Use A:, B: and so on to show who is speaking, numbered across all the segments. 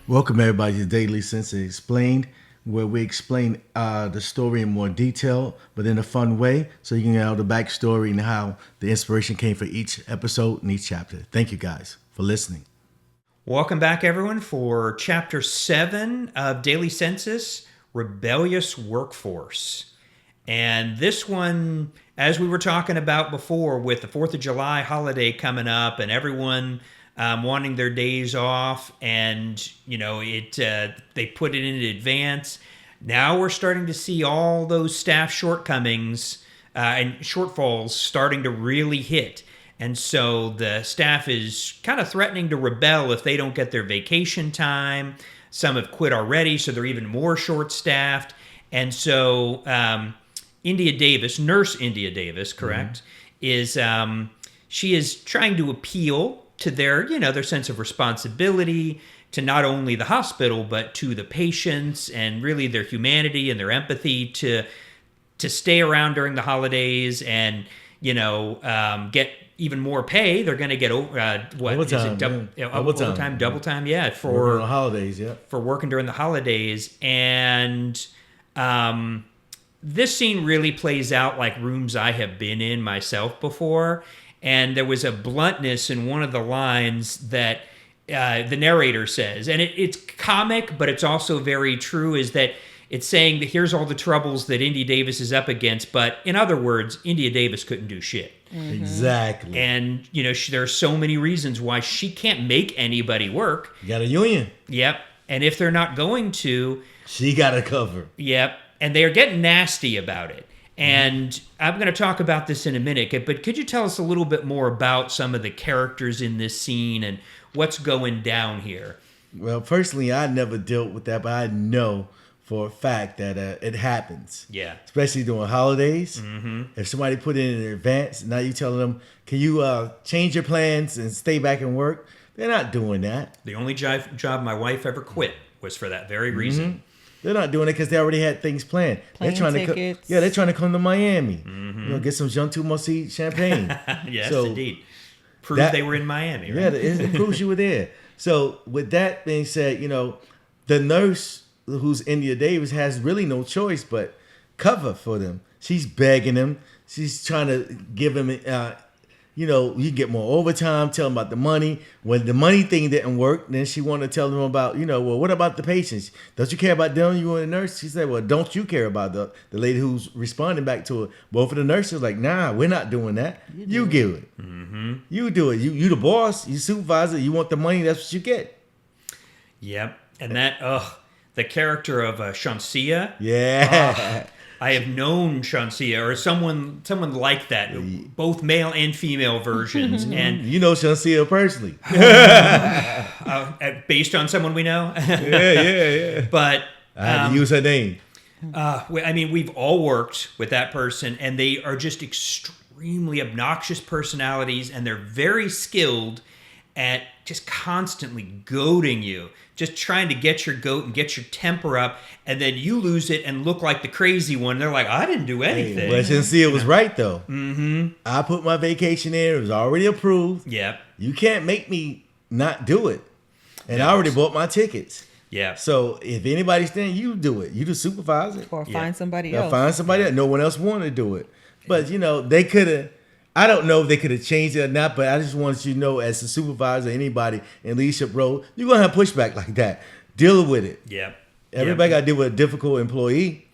A: Welcome everybody to Daily Census Explained, where we explain the story in more detail, but in a fun way, so you can know the backstory and how the inspiration came for each episode and each chapter. Thank you guys for listening.
B: Welcome back, everyone, for Chapter 7 of Daily Census, Rebellious Workforce. And this one, as we were talking about before, with the 4th of July holiday coming up and everyone wanting their days off, and they put it in advance. Now we're starting to see all those staff shortcomings and shortfalls starting to really hit. And so the staff is kind of threatening to rebel if they don't get their vacation time. Some have quit already, so they're even more short-staffed. And so Nurse India Davis, correct, is she is trying to appeal to their sense of responsibility to not only the hospital but to the patients, and really their humanity and their empathy to stay around during the holidays and get even more pay. They're going to get overtime, double time, for
A: the holidays,
B: for working during the holidays. And this scene really plays out like rooms I have been in myself before. And there was a bluntness in one of the lines that the narrator says, and it's comic, but it's also very true, is that it's saying that here's all the troubles that India Davis is up against, but in other words, India Davis couldn't do shit.
A: Mm-hmm. Exactly.
B: And, there are so many reasons why she can't make anybody work.
A: You got a union.
B: Yep. And if they're not going to...
A: she got to cover.
B: Yep. And they're getting nasty about it. And I'm going to talk about this in a minute, but could you tell us a little bit more about some of the characters in this scene and what's going down here?
A: Well, personally, I never dealt with that, but I know for a fact that it happens.
B: Yeah.
A: Especially during holidays.
B: Mm-hmm.
A: If somebody put in advance, now you telling them, can you change your plans and stay back and work? They're not doing that.
B: The only job my wife ever quit was for that very reason.
A: Mm-hmm. They're not doing it because they already had things planned.
C: They're trying tickets.
A: They're trying to come to Miami. Mm-hmm. Get some Jean Toumoussi champagne.
B: Yes, indeed. Prove they were in Miami, right?
A: Yeah, it proves you were there. So with that being said, the nurse who's India Davis has really no choice but cover for them. She's begging them. She's trying to give him, you get more overtime, tell them about the money. When the money thing didn't work, then she wanted to tell them about, well, what about the patients? Don't you care about them? You were a nurse? She said, well, don't you care about the lady who's responding back to her? Both of the nurses like, nah, we're not doing that. You give it.
B: Mm-hmm.
A: You do it. You the boss, you supervisor, you want the money, that's what you get.
B: Yep. And the character of Shansia.
A: Yeah.
B: I have known Shansia or someone like that, both male and female versions, and
A: Shansia personally,
B: based on someone we know.
A: yeah.
B: But
A: I had to use her name.
B: We've all worked with that person, and they are just extremely obnoxious personalities, and they're very skilled at just constantly goading you, just trying to get your goat and get your temper up, and then you lose it and look like the crazy one. They're like, I didn't do anything.
A: But Shansia was right, though.
B: Mm-hmm.
A: I put my vacation in. It was already approved.
B: Yep.
A: You can't make me not do it. And I already bought my tickets.
B: Yeah.
A: So if anybody's staying, you do it. You the supervisor.
C: Or find somebody else.
A: Find somebody else. No one else wanted to do it. But, they could have... I don't know if they could have changed it or not, but I just want you to know, as a supervisor, anybody in leadership role, you're going to have pushback like that. Deal with it.
B: Yeah.
A: Everybody got to deal with a difficult employee.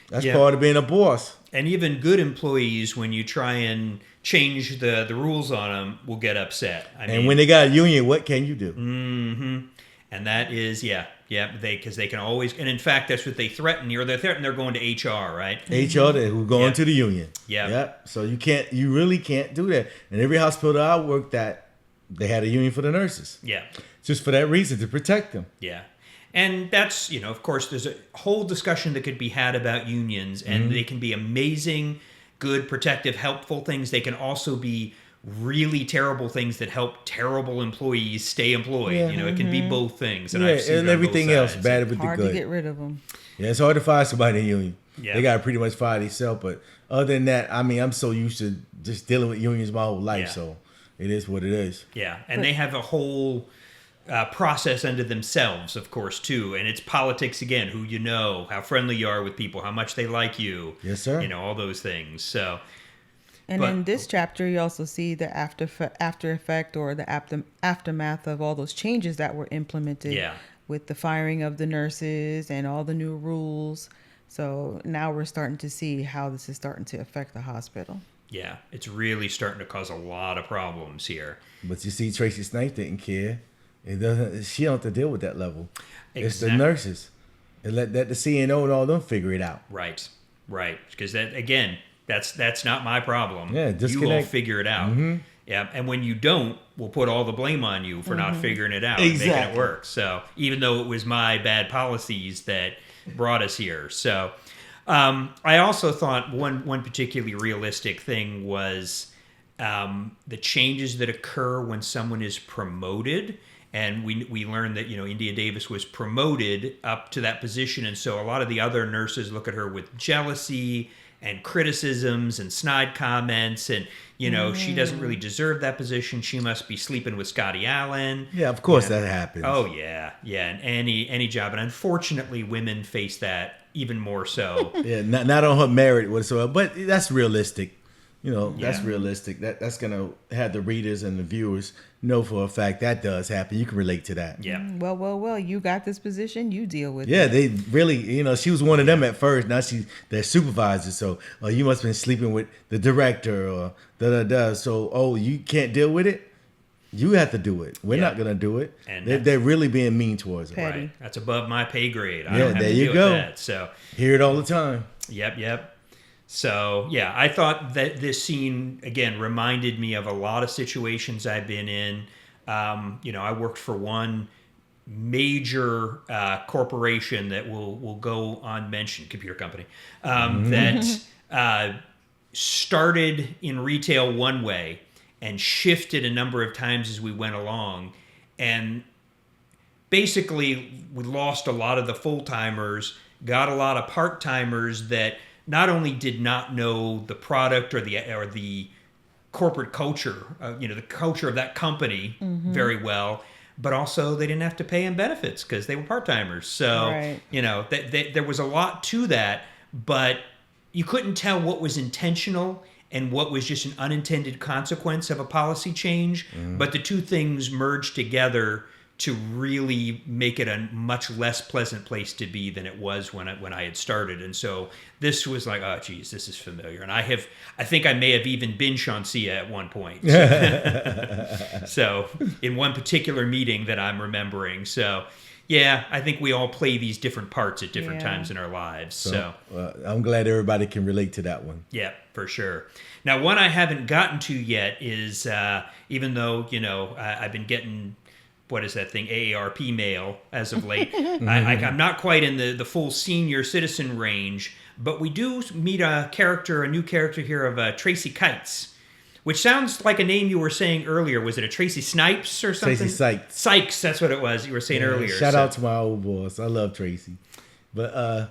A: That's part of being a boss.
B: And even good employees, when you try and change the rules on them, will get upset.
A: When they got a union, what can you do?
B: Mm-hmm. And that is, because they can always, and in fact, that's what they threaten. They're going to HR, right?
A: HR, who's going to the union.
B: Yeah.
A: Yep. So you really can't do that. And every hospital I worked at, they had a union for the nurses.
B: Yeah.
A: Just for that reason, to protect them.
B: Yeah. And that's, of course, there's a whole discussion that could be had about unions, and they can be amazing, good, protective, helpful things. They can also be really terrible things that help terrible employees stay employed.
A: Yeah.
B: It can be both things.
A: And everything else, bad with the
C: hard
A: good.
C: To get rid of them.
A: Yeah, it's hard to find somebody in a union.
B: Yeah.
A: They got to pretty much fire themselves. But other than that, I'm so used to just dealing with unions my whole life.
B: Yeah.
A: So it is what it is.
B: Yeah, and they have a whole process unto themselves, of course, too. And it's politics again, who you know, how friendly you are with people, how much they like you.
A: Yes, sir.
B: You know, all those things. So,
C: And in this chapter, you also see the after effect or the aftermath of all those changes that were implemented with the firing of the nurses and all the new rules. So now we're starting to see how this is starting to affect the hospital.
B: Yeah, it's really starting to cause a lot of problems here.
A: But you see, Tracy Snipes didn't care. It doesn't. She don't have to deal with that level.
B: Exactly.
A: It's the nurses. And let the CNO and all them figure it out.
B: Right. Because that again, that's not my problem.
A: Yeah,
B: you all figure it out. Mm-hmm. Yeah, and when you don't, we'll put all the blame on you for not figuring it out and making it work. So even though it was my bad policies that brought us here, so I also thought one particularly realistic thing was the changes that occur when someone is promoted. And we learned that, India Davis was promoted up to that position. And so a lot of the other nurses look at her with jealousy and criticisms and snide comments. And, she doesn't really deserve that position. She must be sleeping with Scotty Allen.
A: Yeah, of course that happens.
B: Oh, yeah. Yeah, in any job. And unfortunately, women face that even more so.
A: Yeah, not on her merit whatsoever. But that's realistic. That's realistic. That's going to have the readers and the viewers know for a fact that does happen. You can relate to that.
B: Yeah.
C: Well, you got this position, you deal with it.
A: Yeah, they really, she was one of them at first. Now she's their supervisor. So, you must have been sleeping with the director or da-da-da. So, you can't deal with it? You have to do it. We're not going to do it. And they're really being mean towards her.
C: Petty.
B: Right. That's above my pay grade. I don't have to deal with that. So,
A: hear it all the time.
B: Yep. So, yeah, I thought that this scene, again, reminded me of a lot of situations I've been in. I worked for one major corporation that will go unmentioned, computer company, that started in retail one way and shifted a number of times as we went along. And basically, we lost a lot of the full-timers, got a lot of part-timers that not only did not know the product or the corporate culture, the culture of that company very well, but also they didn't have to pay in benefits because they were part-timers. So, there was a lot to that, but you couldn't tell what was intentional and what was just an unintended consequence of a policy change. But the two things merged together to really make it a much less pleasant place to be than it was when I had started. And so this was like, oh, geez, this is familiar. And I think I may have even been Shansia at one point. So in one particular meeting that I'm remembering. So yeah, I think we all play these different parts at different times in our lives. So
A: I'm glad everybody can relate to that one.
B: Yeah, for sure. Now, one I haven't gotten to yet is, even though, I've been getting, what is that thing, AARP mail as of late. I'm not quite in the full senior citizen range, but we do meet a new character here of Tracy Kites, which sounds like a name you were saying earlier. Was it a Tracy Snipes or something?
A: Tracy Sykes.
B: Sykes, that's what it was you were saying earlier.
A: Shout out to my old boss. I love Tracy. But I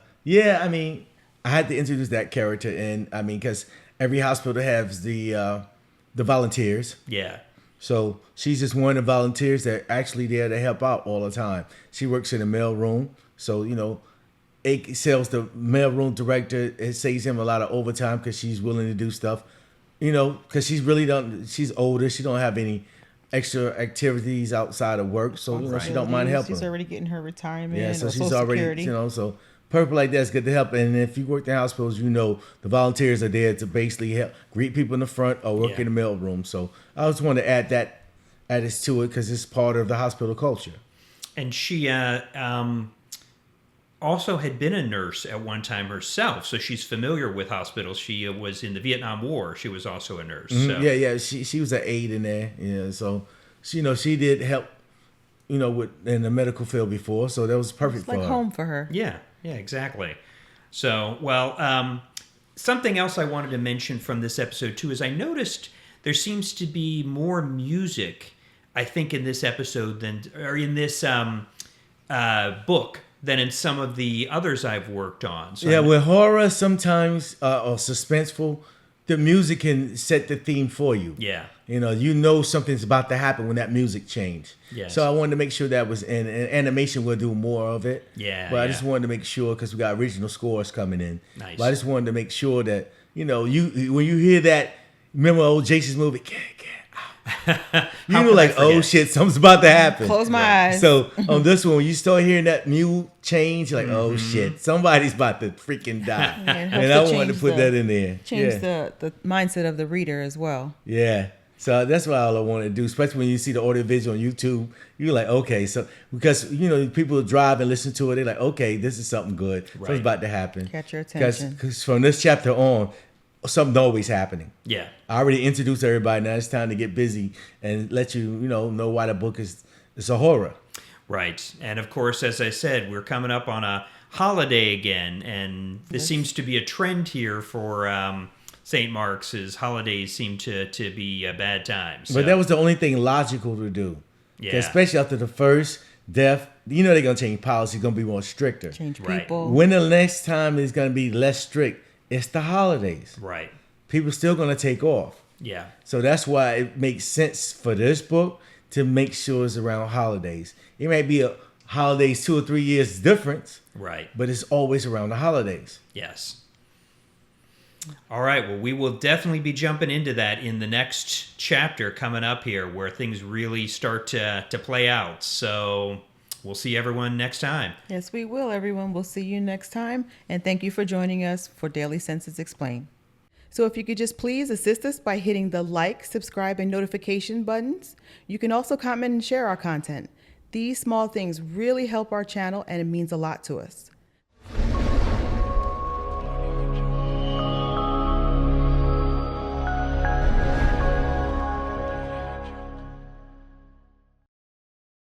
A: had to introduce that character, and because every hospital has the volunteers.
B: Yeah.
A: So she's just one of the volunteers that actually there to help out all the time. She works in the mail room. So, it sells the mail room director. It saves him a lot of overtime because she's willing to do stuff, because she's older. She don't have any extra activities outside of work. So, she don't mind helping.
C: She's already getting her retirement.
A: Yeah, so
C: or
A: she's
C: Social
A: already,
C: Security.
A: so people like that's good to help. And if you work in hospitals, the volunteers are there to basically help greet people in the front or work in the mail room. So I just want to add this to it because it's part of the hospital culture.
B: And she also had been a nurse at one time herself, so she's familiar with hospitals. She was in the Vietnam War. She was also a nurse. So.
A: Yeah. She was an aide in there. Yeah, so she did help, with in the medical field before. So that was perfect for her.
C: It's like home for her.
B: Yeah, exactly. So, something else I wanted to mention from this episode too is I noticed there seems to be more music, I think, in this episode in this book than in some of the others I've worked on. So
A: with horror sometimes or suspenseful, the music can set the theme for you.
B: Yeah.
A: You know something's about to happen when that music changed.
B: Yes.
A: So I wanted to make sure that was in animation. We'll do more of it.
B: Yeah.
A: But I just wanted to make sure because we got original scores coming in.
B: Nice.
A: But I just wanted to make sure that you when you hear that, remember old Jason's movie. You know, like, oh shit, something's about to happen.
C: Close my eyes.
A: So on this one, when you start hearing that mule change, you're like, oh shit, somebody's about to freaking die. And I wanted to put that in there.
C: Change the mindset of the reader as well.
A: Yeah. So that's what all I wanted to do, especially when you see the audio visual on YouTube. You're like, okay, so because people drive and listen to it, they're like, okay, this is something good.
B: Right.
A: Something's about to happen.
C: Catch your attention.
A: Because from this chapter on, something's always happening.
B: Yeah.
A: I already introduced everybody. Now it's time to get busy and let you know why the book is a horror.
B: Right. And of course, as I said, we're coming up on a holiday again, and this seems to be a trend here for St. Mark's. Is holidays seem to be a bad time. So.
A: But that was the only thing logical to do.
B: Yeah.
A: Especially after the first death, they're gonna change policy. It's gonna be more stricter.
C: Change
B: Right.
C: people.
A: When the next time is gonna be less strict? It's the holidays.
B: Right.
A: People still gonna take off.
B: Yeah.
A: So that's why it makes sense for this book to make sure it's around holidays. It may be a holidays 2 or 3 years difference,
B: Right.
A: but it's always around the holidays.
B: Yes. All right. Well, we will definitely be jumping into that in the next chapter coming up here, where things really start to play out. So we'll see everyone next time.
C: Yes, we will, everyone. We'll see you next time. And thank you for joining us for Daily Census Explained. So if you could just please assist us by hitting the like, subscribe, and notification buttons. You can also comment and share our content. These small things really help our channel, and it means a lot to us.